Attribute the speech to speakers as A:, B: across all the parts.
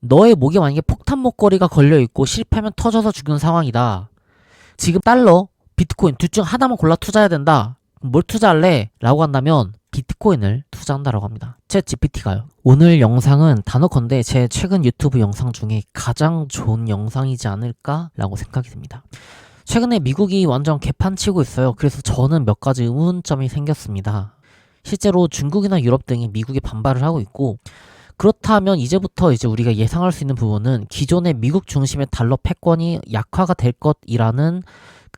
A: 너의 목에 만약에 폭탄 목걸이가 걸려있고 실패하면 터져서 죽는 상황이다. 지금 달러, 비트코인 둘 중 하나만 골라 투자해야 된다. 뭘 투자할래? 라고 한다면 비트코인을 투자한다라고 합니다. 챗 GPT가요. 오늘 영상은 단어컨대 제 최근 유튜브 영상 중에 가장 좋은 영상이지 않을까? 라고 생각이 듭니다. 최근에 미국이 완전 개판치고 있어요. 그래서 저는 몇 가지 의문점이 생겼습니다. 실제로 중국이나 유럽 등이 미국에 반발을 하고 있고, 그렇다면 이제부터 우리가 예상할 수 있는 부분은 기존의 미국 중심의 달러 패권이 약화가 될 것이라는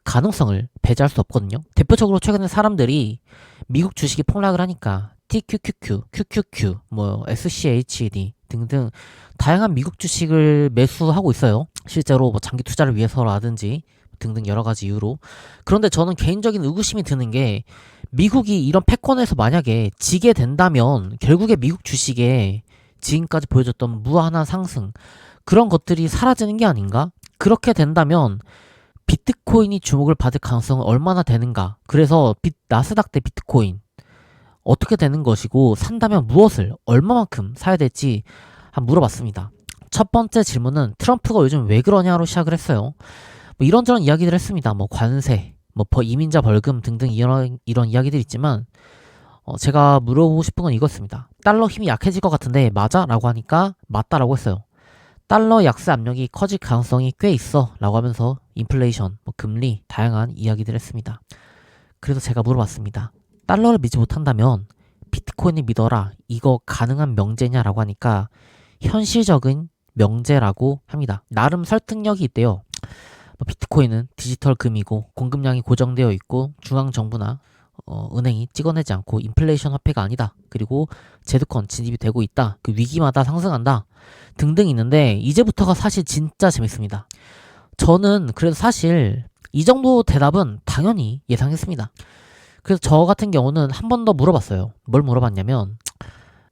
A: 가능성을 배제할 수 없거든요. 대표적으로 최근에 사람들이 미국 주식이 폭락을 하니까 TQQQ, QQQ, SCHD 등등 다양한 미국 주식을 매수하고 있어요. 실제로 장기 투자를 위해서라든지 등등 여러 가지 이유로. 그런데 저는 개인적인 의구심이 드는 게 미국이 이런 패권에서 만약에 지게 된다면 결국에 미국 주식에 지금까지 보여줬던 무한한 상승 그런 것들이 사라지는 게 아닌가? 그렇게 된다면 비트코인이 주목을 받을 가능성은 얼마나 되는가? 그래서 나스닥 대 비트코인 어떻게 되는 것이고 산다면 무엇을 얼마만큼 사야 될지 한번 물어봤습니다. 첫 번째 질문은 트럼프가 요즘 왜 그러냐로 시작을 했어요. 이런저런 이야기들 했습니다. 관세, 이민자 벌금 등등 이런 이야기들 있지만 제가 물어보고 싶은 건 이거였습니다. 달러 힘이 약해질 것 같은데 맞아? 라고 하니까 맞다라고 했어요. 달러 약세 압력이 커질 가능성이 꽤 있어 라고 하면서 인플레이션, 금리 다양한 이야기들 했습니다. 그래서 제가 물어봤습니다. 달러를 믿지 못한다면 비트코인을 믿어라. 이거 가능한 명제냐라고 하니까 현실적인 명제라고 합니다. 나름 설득력이 있대요. 비트코인은 디지털 금이고 공급량이 고정되어 있고 중앙정부나 은행이 찍어내지 않고 인플레이션 화폐가 아니다. 그리고 제도권 진입이 되고 있다. 그 위기마다 상승한다. 등등 있는데 이제부터가 사실 진짜 재밌습니다. 저는 그래도 사실 이 정도 대답은 당연히 예상했습니다. 그래서 저 같은 경우는 한 번 더 물어봤어요. 뭘 물어봤냐면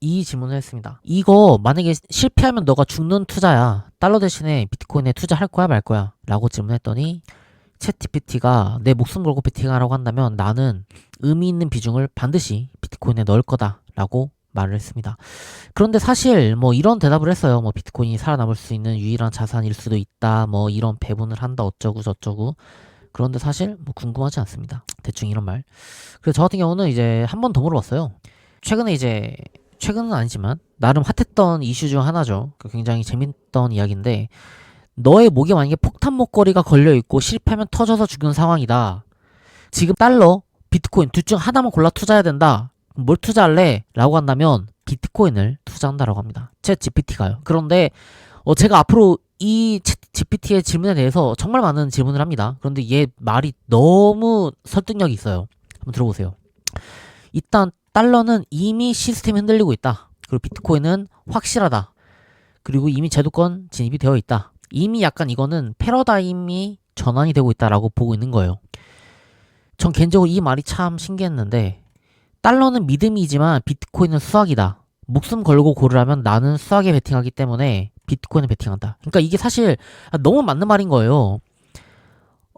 A: 이 질문을 했습니다. 이거 만약에 실패하면 너가 죽는 투자야. 달러 대신에 비트코인에 투자할 거야 말 거야? 라고 질문했더니 챗GPT가 내 목숨 걸고 베팅하라고 한다면 나는 의미 있는 비중을 반드시 비트코인에 넣을 거다 라고 말을 했습니다. 그런데 사실 이런 대답을 했어요. 비트코인이 살아남을 수 있는 유일한 자산일 수도 있다. 이런 배분을 한다 어쩌고 저쩌고. 그런데 사실 궁금하지 않습니다. 대충 이런 말. 그래서 저 같은 경우는 한 번 더 물어봤어요. 최근은 아니지만 나름 핫했던 이슈 중 하나죠. 굉장히 재밌던 이야기인데 너의 목에 만약에 폭탄 목걸이가 걸려있고 실패하면 터져서 죽는 상황이다. 지금 달러, 비트코인 둘 중 하나만 골라 투자해야 된다. 뭘 투자할래? 라고 한다면 비트코인을 투자한다라고 합니다. 챗 GPT가요. 그런데 제가 앞으로 이 챗 GPT의 질문에 대해서 정말 많은 질문을 합니다. 그런데 얘 말이 너무 설득력이 있어요. 한번 들어보세요. 일단 달러는 이미 시스템이 흔들리고 있다. 그리고 비트코인은 확실하다. 그리고 이미 제도권 진입이 되어 있다. 이미 약간 이거는 패러다임이 전환이 되고 있다라고 보고 있는 거예요. 전 개인적으로 이 말이 참 신기했는데 달러는 믿음이지만 비트코인은 수학이다. 목숨 걸고 고르라면 나는 수학에 베팅하기 때문에 비트코인에 베팅한다. 그러니까 이게 사실 너무 맞는 말인 거예요.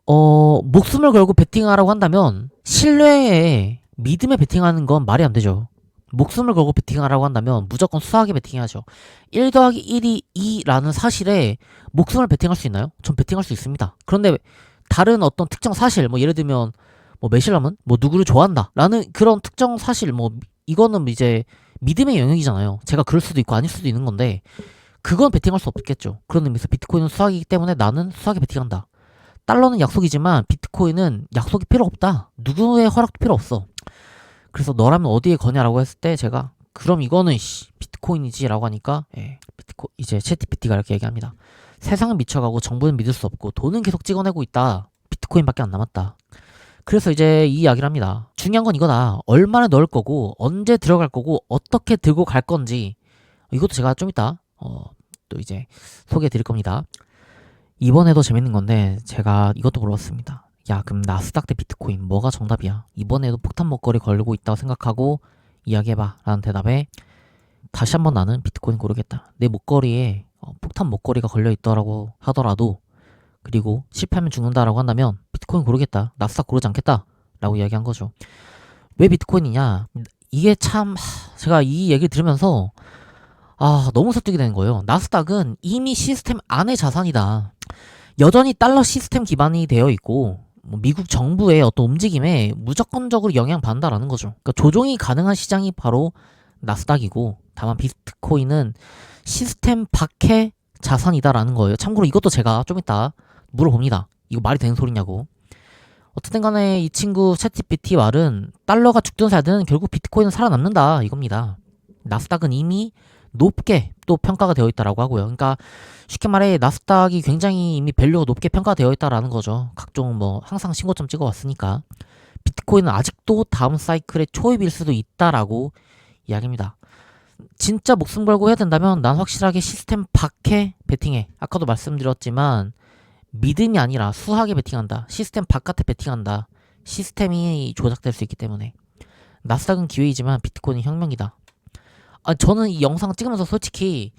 A: 목숨을 걸고 베팅하라고 한다면 신뢰에 믿음에 베팅하는 건 말이 안 되죠. 목숨을 걸고 베팅하라고 한다면 무조건 수학에 베팅해야죠. 1 더하기 1이 2라는 사실에 목숨을 베팅할 수 있나요? 전 베팅할 수 있습니다. 그런데 다른 어떤 특정 사실, 예를 들면 매실람은 누구를 좋아한다 라는 그런 특정 사실, 이거는 이제 믿음의 영역이잖아요. 제가 그럴 수도 있고 아닐 수도 있는 건데 그건 베팅할 수 없겠죠. 그런 의미에서 비트코인은 수학이기 때문에 나는 수학에 베팅한다. 달러는 약속이지만 비트코인은 약속이 필요 없다. 누구의 허락도 필요 없어. 그래서 너라면 어디에 거냐라고 했을 때 제가 그럼 이거는 비트코인이지 라고 하니까 이제 챗GPT가 이렇게 얘기합니다. 세상은 미쳐가고 정부는 믿을 수 없고 돈은 계속 찍어내고 있다. 비트코인밖에 안 남았다. 그래서 이제 이 이야기를 합니다. 중요한 건 이거다. 얼마나 넣을 거고 언제 들어갈 거고 어떻게 들고 갈 건지 이것도 제가 좀 이따 또 이제 소개해 드릴 겁니다. 이번에도 재밌는 건데 제가 이것도 물어봤습니다. 야, 그럼 나스닥 대 비트코인 뭐가 정답이야? 이번에도 폭탄 목걸이 걸고 있다고 생각하고 이야기해봐 라는 대답에 다시 한번 나는 비트코인 고르겠다. 내 목걸이에 폭탄 목걸이가 걸려있더라고 하더라도 그리고 실패하면 죽는다라고 한다면 비트코인 고르겠다. 나스닥 고르지 않겠다 라고 이야기한 거죠. 왜 비트코인이냐? 이게 참 제가 이 얘기를 들으면서 너무 설득이 되는 거예요. 나스닥은 이미 시스템 안의 자산이다. 여전히 달러 시스템 기반이 되어 있고 뭐 미국 정부의 어떤 움직임에 무조건적으로 영향받는다라는 거죠. 그러니까 조종이 가능한 시장이 바로 나스닥이고, 다만 비트코인은 시스템 밖의 자산이다라는 거예요. 참고로 이것도 제가 좀 이따 물어봅니다. 이거 말이 되는 소리냐고. 어쨌든 간에 이 친구 챗GPT 말은 달러가 죽든 살든 결국 비트코인은 살아남는다 이겁니다. 나스닥은 이미 높게 또 평가가 되어 있다라고 하고요. 그러니까 쉽게 말해 나스닥이 굉장히 이미 밸류가 높게 평가되어 있다라는 거죠. 각종 뭐 항상 신고점 찍어왔으니까. 비트코인은 아직도 다음 사이클의 초입일 수도 있다라고 이야기입니다. 진짜 목숨 걸고 해야 된다면 난 확실하게 시스템 밖에 베팅해. 아까도 말씀드렸지만 믿음이 아니라 수학에 베팅한다. 시스템 바깥에 베팅한다. 시스템이 조작될 수 있기 때문에. 나스닥은 기회이지만 비트코인은 혁명이다. 저는 이 영상을 찍으면서 솔직히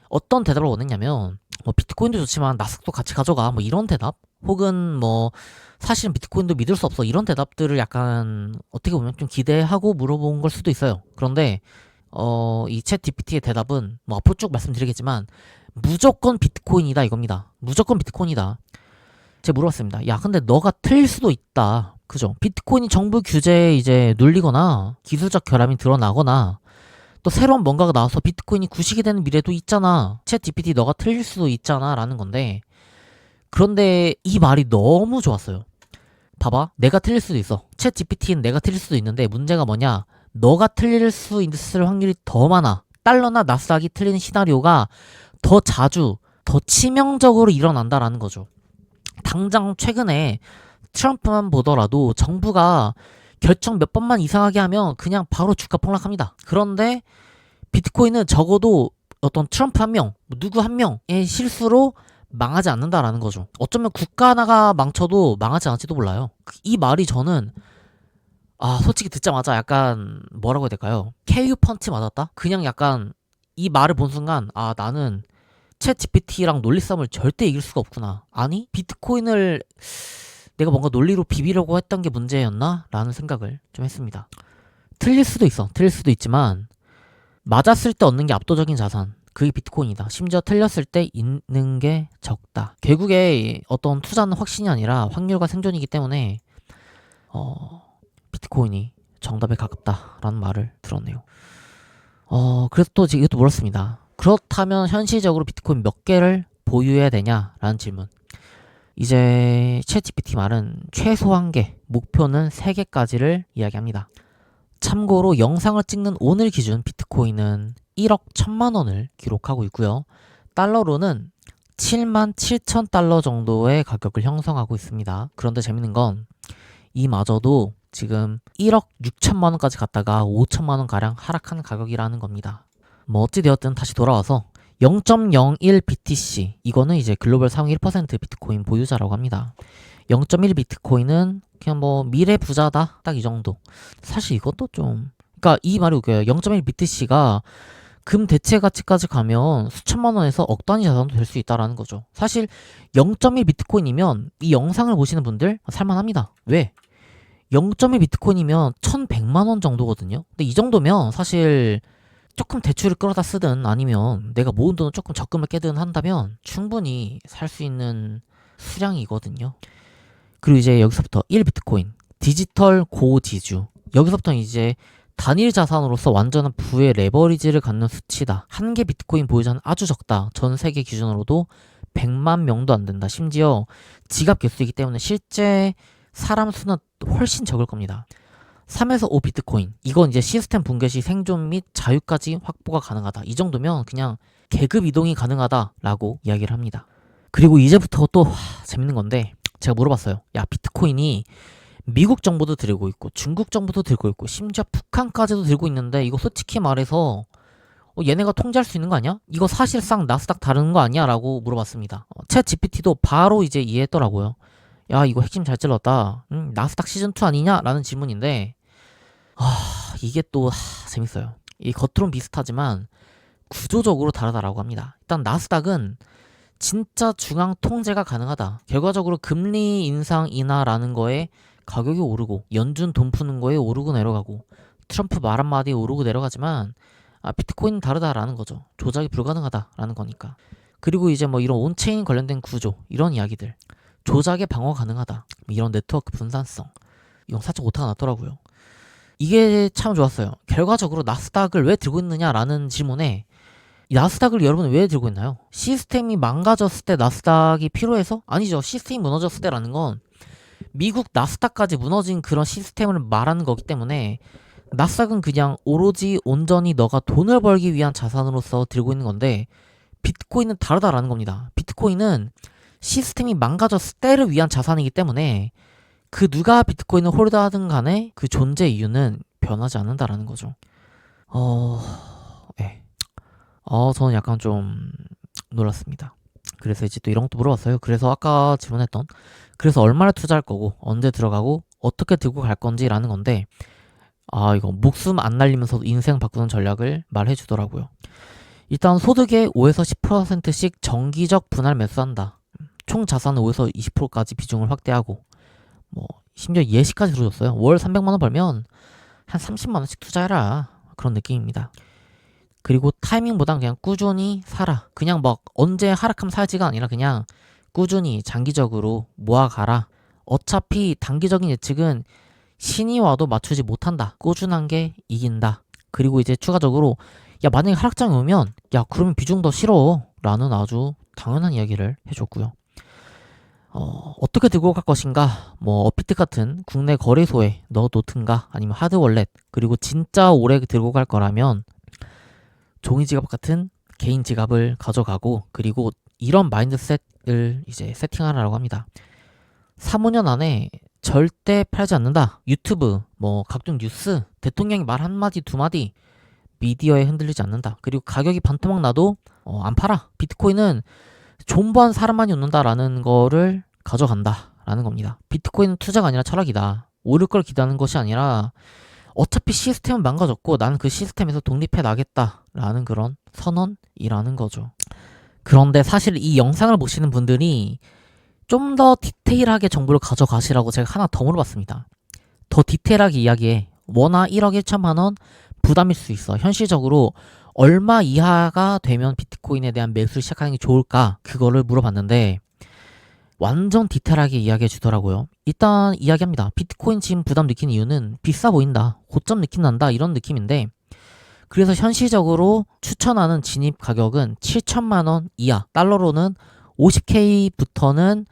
A: 어떤 대답을 원했냐면 뭐 비트코인도 좋지만 나스닥도 같이 가져가 뭐 이런 대답, 혹은 뭐 사실은 비트코인도 믿을 수 없어 이런 대답들을 약간 어떻게 보면 좀 기대하고 물어본 걸 수도 있어요. 그런데 이 챗 GPT의 대답은 뭐 앞으로 쭉 말씀드리겠지만 무조건 비트코인이다 이겁니다. 무조건 비트코인이다. 제가 물어봤습니다. 야, 근데 너가 틀릴 수도 있다. 그죠? 비트코인이 정부 규제에 이제 눌리거나 기술적 결함이 드러나거나 또 새로운 뭔가가 나와서 비트코인이 구식이 되는 미래도 있잖아. 챗 GPT 너가 틀릴 수도 있잖아 라는 건데, 그런데 이 말이 너무 좋았어요. 봐봐, 내가 틀릴 수도 있어. 챗 GPT는 내가 틀릴 수도 있는데 문제가 뭐냐, 너가 틀릴 수 있을 확률이 더 많아. 달러나 나스닥이 틀리는 시나리오가 더 자주, 더 치명적으로 일어난다라는 거죠. 당장 최근에 트럼프만 보더라도 정부가 결정 몇 번만 이상하게 하면 그냥 바로 주가 폭락합니다. 그런데 비트코인은 적어도 어떤 트럼프 한 명, 누구 한 명의 실수로 망하지 않는다라는 거죠. 어쩌면 국가 하나가 망쳐도 망하지 않을지도 몰라요. 이 말이 저는 솔직히 듣자마자 약간 뭐라고 해야 될까요? KU 펀치 맞았다? 그냥 약간 이 말을 본 순간 나는 챗 GPT랑 논리 싸움을 절대 이길 수가 없구나. 아니 비트코인을 내가 뭔가 논리로 비비려고 했던 게 문제였나? 라는 생각을 좀 했습니다. 틀릴 수도 있어. 틀릴 수도 있지만 맞았을 때 얻는 게 압도적인 자산. 그게 비트코인이다. 심지어 틀렸을 때 있는 게 적다. 결국에 어떤 투자는 확신이 아니라 확률과 생존이기 때문에 비트코인이 정답에 가깝다라는 말을 들었네요. 그래서 또 이것도 물었습니다. 그렇다면 현실적으로 비트코인 몇 개를 보유해야 되냐라는 질문. 이제 챗GPT 말은 최소 1개, 목표는 3개까지를 이야기합니다. 참고로 영상을 찍는 오늘 기준 비트코인은 1억 1천만 원을 기록하고 있고요. 달러로는 7만 7천 달러 정도의 가격을 형성하고 있습니다. 그런데 재밌는 건 이마저도 지금 1억 6천만 원까지 갔다가 5천만 원 가량 하락한 가격이라는 겁니다. 뭐 어찌되었든 다시 돌아와서 0.01 BTC, 이거는 이제 글로벌 상위 1% 비트코인 보유자라고 합니다. 0.1 비트코인은 그냥 뭐 미래 부자다, 딱 이 정도. 사실 이것도 좀, 그러니까 이 말이 웃겨요. 0.1 BTC가 금 대체 가치까지 가면 수천만 원에서 억 단위 자산도 될 수 있다라는 거죠. 사실 0.1 비트코인이면 이 영상을 보시는 분들 살만합니다. 왜? 0.1 비트코인이면 1,100만 원 정도거든요. 근데 이 정도면 사실 조금 대출을 끌어다 쓰든 아니면 내가 모은 돈을 조금 적금을 깨든 한다면 충분히 살 수 있는 수량이거든요. 그리고 이제 여기서부터 1비트코인, 디지털 고지주. 여기서부터 이제 단일 자산으로서 완전한 부의 레버리지를 갖는 수치다. 한 개 비트코인 보유자는 아주 적다. 전 세계 기준으로도 100만 명도 안 된다. 심지어 지갑 개수이기 때문에 실제 사람 수는 훨씬 적을 겁니다. 3에서 5 비트코인. 이건 이제 시스템 붕괴 시 생존 및 자유까지 확보가 가능하다. 이 정도면 그냥 계급 이동이 가능하다라고 이야기를 합니다. 그리고 이제부터 또 재밌는 건데, 제가 물어봤어요. 야, 비트코인이 미국 정부도 들고 있고 중국 정부도 들고 있고 심지어 북한까지도 들고 있는데 이거 솔직히 말해서 얘네가 통제할 수 있는 거 아니야? 이거 사실상 나스닥 다른 거 아니야? 라고 물어봤습니다. 챗 GPT도 바로 이제 이해했더라고요. 야, 이거 핵심 잘 찔렀다. 나스닥 시즌2 아니냐? 라는 질문인데 이게 또 재밌어요. 이 겉으론 비슷하지만 구조적으로 다르다라고 합니다. 일단 나스닥은 진짜 중앙 통제가 가능하다. 결과적으로 금리 인상 인하라는 거에 가격이 오르고 연준 돈 푸는 거에 오르고 내려가고 트럼프 말 한마디에 오르고 내려가지만 비트코인은 다르다라는 거죠. 조작이 불가능하다라는 거니까. 그리고 이제 뭐 이런 온체인 관련된 구조, 이런 이야기들. 조작에 방어 가능하다. 이런 네트워크 분산성. 이건 살짝 오타가 났더라고요. 이게 참 좋았어요. 결과적으로 나스닥을 왜 들고 있느냐라는 질문에 이 나스닥을 여러분은 왜 들고 있나요? 시스템이 망가졌을 때 나스닥이 필요해서? 아니죠. 시스템이 무너졌을 때라는 건 미국 나스닥까지 무너진 그런 시스템을 말하는 거기 때문에 나스닥은 그냥 오로지 온전히 너가 돈을 벌기 위한 자산으로서 들고 있는 건데 비트코인은 다르다라는 겁니다. 비트코인은 시스템이 망가졌을 때를 위한 자산이기 때문에 그 누가 비트코인을 홀드하든 간에 그 존재 이유는 변하지 않는다라는 거죠. 네. 저는 약간 좀 놀랐습니다. 그래서 이제 또 이런 것도 물어봤어요. 그래서 아까 질문했던 그래서 얼마를 투자할 거고 언제 들어가고 어떻게 들고 갈 건지라는 건데 이거 목숨 안 날리면서도 인생 바꾸는 전략을 말해 주더라고요. 일단 소득의 5에서 10%씩 정기적 분할 매수한다. 총 자산의 5에서 20%까지 비중을 확대하고 뭐 심지어 예시까지 들어줬어요. 월 300만원 벌면 한 30만원씩 투자해라. 그런 느낌입니다. 그리고 타이밍보단 그냥 꾸준히 사라. 그냥 막 언제 하락하면 살지가 아니라 그냥 꾸준히 장기적으로 모아가라. 어차피 단기적인 예측은 신이 와도 맞추지 못한다. 꾸준한 게 이긴다. 그리고 이제 추가적으로 야 만약에 하락장이 오면 야 그러면 비중 더 실어 라는 아주 당연한 이야기를 해줬고요. 어떻게 들고 갈 것인가? 뭐 업비트 같은 국내 거래소에 넣어놓든가 아니면 하드월렛 그리고 진짜 오래 들고 갈 거라면 종이 지갑 같은 개인 지갑을 가져가고 그리고 이런 마인드셋을 이제 세팅하라고 합니다. 3, 5년 안에 절대 팔지 않는다. 유튜브, 뭐 각종 뉴스, 대통령이 말 한마디 두마디 미디어에 흔들리지 않는다. 그리고 가격이 반토막 나도 안 팔아. 비트코인은 존버한 사람만이 웃는다라는 거를 가져간다라는 겁니다. 비트코인은 투자가 아니라 철학이다. 오를 걸 기대하는 것이 아니라 어차피 시스템은 망가졌고 나는 그 시스템에서 독립해 나겠다라는 그런 선언이라는 거죠. 그런데 사실 이 영상을 보시는 분들이 좀 더 디테일하게 정보를 가져가시라고 제가 하나 더 물어봤습니다. 더 디테일하게 이야기해. 워낙 1억 1천만 원 부담일 수 있어. 현실적으로 얼마 이하가 되면 비트코인에 대한 매수를 시작하는 게 좋을까? 그거를 물어봤는데 완전 디테일하게 이야기해 주더라고요. 일단 이야기합니다. 비트코인 지금 부담 느끼는 이유는 비싸 보인다. 고점 느낌 난다. 이런 느낌인데 그래서 현실적으로 추천하는 진입 가격은 7천만 원 이하. 달러로는 50K부터는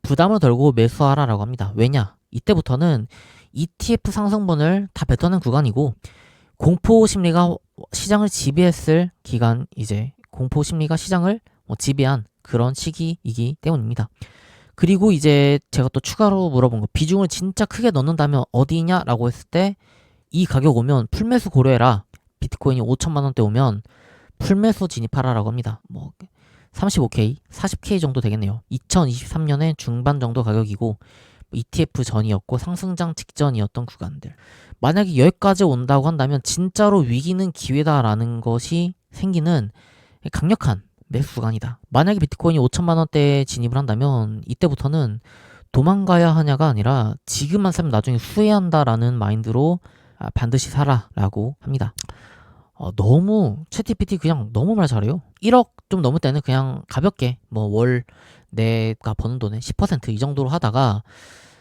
A: 부담을 덜고 매수하라라고 합니다. 왜냐? 이때부터는 ETF 상승분을 다 뱉어낸 구간이고 공포 심리가 시장을 지배했을 기간 이제 공포 심리가 시장을 지배한 그런 시기이기 때문입니다. 그리고 이제 제가 또 추가로 물어본 거 비중을 진짜 크게 넣는다면 어디냐라고 했을 때 이 가격 오면 풀매수 고려해라. 비트코인이 5천만 원대 오면 풀매수 진입하라라고 합니다. 뭐 35K, 40K 정도 되겠네요. 2023년에 중반 정도 가격이고 ETF 전이었고 상승장 직전이었던 구간들. 만약에 여기까지 온다고 한다면 진짜로 위기는 기회다라는 것이 생기는 강력한 매수 구간이다. 만약에 비트코인이 5천만 원대에 진입을 한다면 이때부터는 도망가야 하냐가 아니라 지금만 사면 나중에 후회한다라는 마인드로 반드시 사라라고 합니다. 너무 챗GPT 그냥 너무 말 잘해요. 1억 좀 넘을 때는 그냥 가볍게 뭐 월 내가 버는 돈의 10% 이 정도로 하다가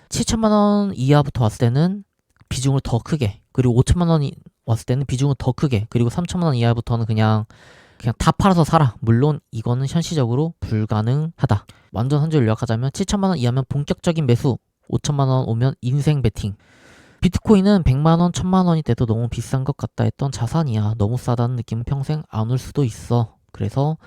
A: 7천만 원 이하부터 왔을 때는 비중을 더 크게 그리고 5천만 원이 왔을 때는 비중을 더 크게 그리고 3천만 원 이하부터는 그냥 다 팔아서 사라. 물론 이거는 현실적으로 불가능하다. 완전 한 줄 요약하자면 7천만 원 이하면 본격적인 매수 5천만 원 오면 인생 베팅. 비트코인은 100만 원, 1000만 원이 돼도 너무 비싼 것 같다 했던 자산이야. 너무 싸다는 느낌은 평생 안 올 수도 있어. 그래서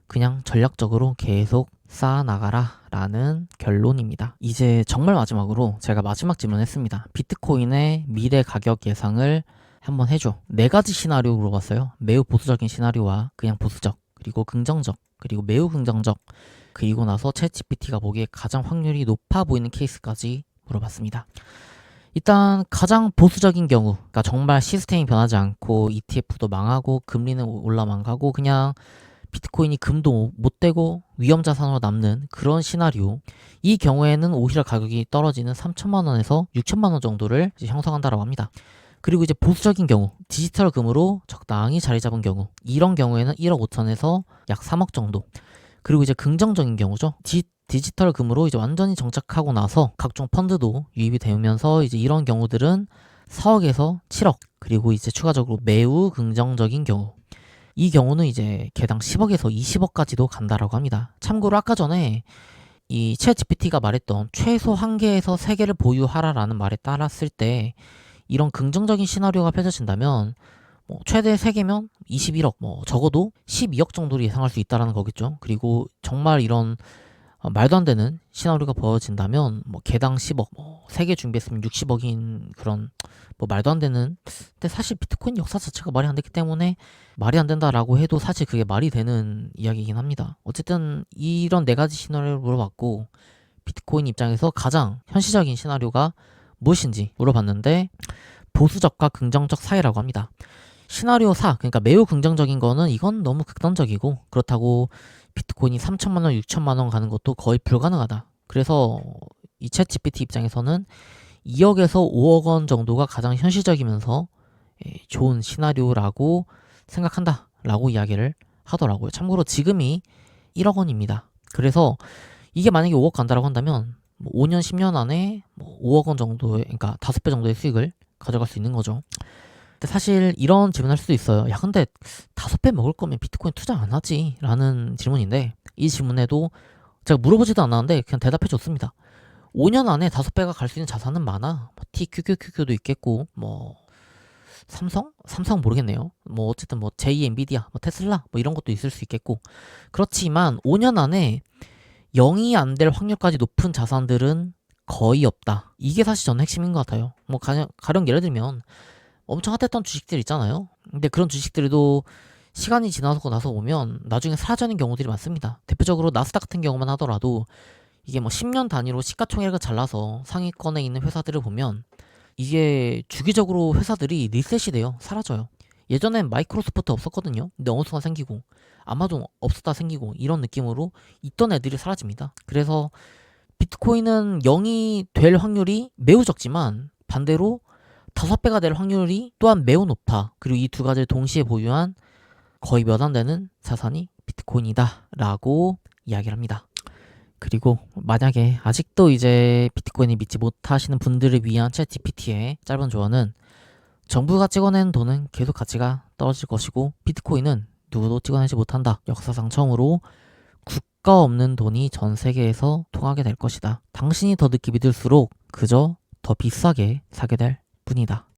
A: 그냥 전략적으로 계속 쌓아나가라 라는 결론입니다. 이제 정말 마지막으로 제가 마지막 질문했습니다. 비트코인의 미래 가격 예상을 한번 해줘. 4가지 시나리오 물어봤어요. 매우 보수적인 시나리오와 그냥 보수적, 그리고 긍정적, 그리고 매우 긍정적, 그리고 나서 챗GPT가 보기에 가장 확률이 높아 보이는 케이스까지 물어봤습니다. 일단 가장 보수적인 경우, 그러니까 정말 시스템이 변하지 않고 ETF도 망하고 금리는 올라만 가고 그냥 비트코인이 금도 못 되고 위험자산으로 남는 그런 시나리오. 이 경우에는 오히려 가격이 떨어지는 3천만 원에서 6천만 원 정도를 이제 형성한다라고 합니다. 그리고 이제 보수적인 경우, 디지털 금으로 적당히 자리 잡은 경우, 이런 경우에는 1억 5천에서 약 3억 정도. 그리고 이제 긍정적인 경우죠. 디지털 금으로 이제 완전히 정착하고 나서 각종 펀드도 유입이 되면서 이제 이런 경우들은 4억에서 7억. 그리고 이제 추가적으로 매우 긍정적인 경우. 이 경우는 이제 개당 10억에서 20억까지도 간다라고 합니다. 참고로 아까 전에 이 챗GPT가 말했던 최소 1개에서 3개를 보유하라라는 말에 따랐을 때 이런 긍정적인 시나리오가 펼쳐진다면 뭐 최대 3개면 21억, 뭐 적어도 12억 정도를 예상할 수 있다라는 거겠죠. 그리고 정말 이런 말도 안 되는 시나리오가 벌어진다면 뭐 개당 10억, 뭐 3개 준비했으면 60억인 그런 뭐 말도 안 되는. 근데 사실 비트코인 역사 자체가 말이 안 됐기 때문에 말이 안 된다라고 해도 사실 그게 말이 되는 이야기이긴 합니다. 어쨌든 이런 4가지 시나리오를 물어봤고 비트코인 입장에서 가장 현실적인 시나리오가 무엇인지 물어봤는데 보수적과 긍정적 사이라고 합니다. 시나리오 4, 그러니까 매우 긍정적인 거는 이건 너무 극단적이고 그렇다고 비트코인이 3천만 원, 6천만 원 가는 것도 거의 불가능하다. 그래서 이 챗 GPT 입장에서는 2억에서 5억 원 정도가 가장 현실적이면서 좋은 시나리오라고 생각한다 라고 이야기를 하더라고요. 참고로 지금이 1억 원입니다. 그래서 이게 만약에 5억 간다라고 한다면 뭐 5년, 10년 안에 뭐 5억 원 정도의, 그러니까 5배 정도의 수익을 가져갈 수 있는 거죠. 근데 사실 이런 질문할 수도 있어요. 야, 근데 5배 먹을 거면 비트코인 투자 안 하지? 라는 질문인데 이 질문에도 제가 물어보지도 않았는데 그냥 대답해 줬습니다. 5년 안에 5배가 갈 수 있는 자산은 많아. 뭐 TQQQQ도 있겠고 뭐 삼성 모르겠네요. 뭐 어쨌든 뭐 제2 엔비디아, 뭐 테슬라 뭐 이런 것도 있을 수 있겠고 그렇지만 5년 안에 0이 안 될 확률까지 높은 자산들은 거의 없다. 이게 사실 저는 핵심인 것 같아요. 뭐 가령 예를 들면 엄청 핫했던 주식들 있잖아요. 근데 그런 주식들도 시간이 지나서 나서 보면 나중에 사라지는 경우들이 많습니다. 대표적으로 나스닥 같은 경우만 하더라도 이게 뭐 10년 단위로 시가총액을 잘라서 상위권에 있는 회사들을 보면 이게 주기적으로 회사들이 리셋이 돼요. 사라져요. 예전엔 마이크로소프트 없었거든요. 근데 어느 순간 생기고 아마존 없었다 생기고 이런 느낌으로 있던 애들이 사라집니다. 그래서 비트코인은 0이 될 확률이 매우 적지만 반대로 5배가 될 확률이 또한 매우 높다. 그리고 이 2가지를 동시에 보유한 거의 몇 안 되는 자산이 비트코인이다 라고 이야기를 합니다. 그리고 만약에 아직도 이제 비트코인을 믿지 못하시는 분들을 위한 챗 GPT의 짧은 조언은 정부가 찍어낸 돈은 계속 가치가 떨어질 것이고 비트코인은 누구도 찍어내지 못한다. 역사상 처음으로 국가 없는 돈이 전 세계에서 통하게 될 것이다. 당신이 더 늦게 믿을수록 그저 더 비싸게 사게 될 뿐이다.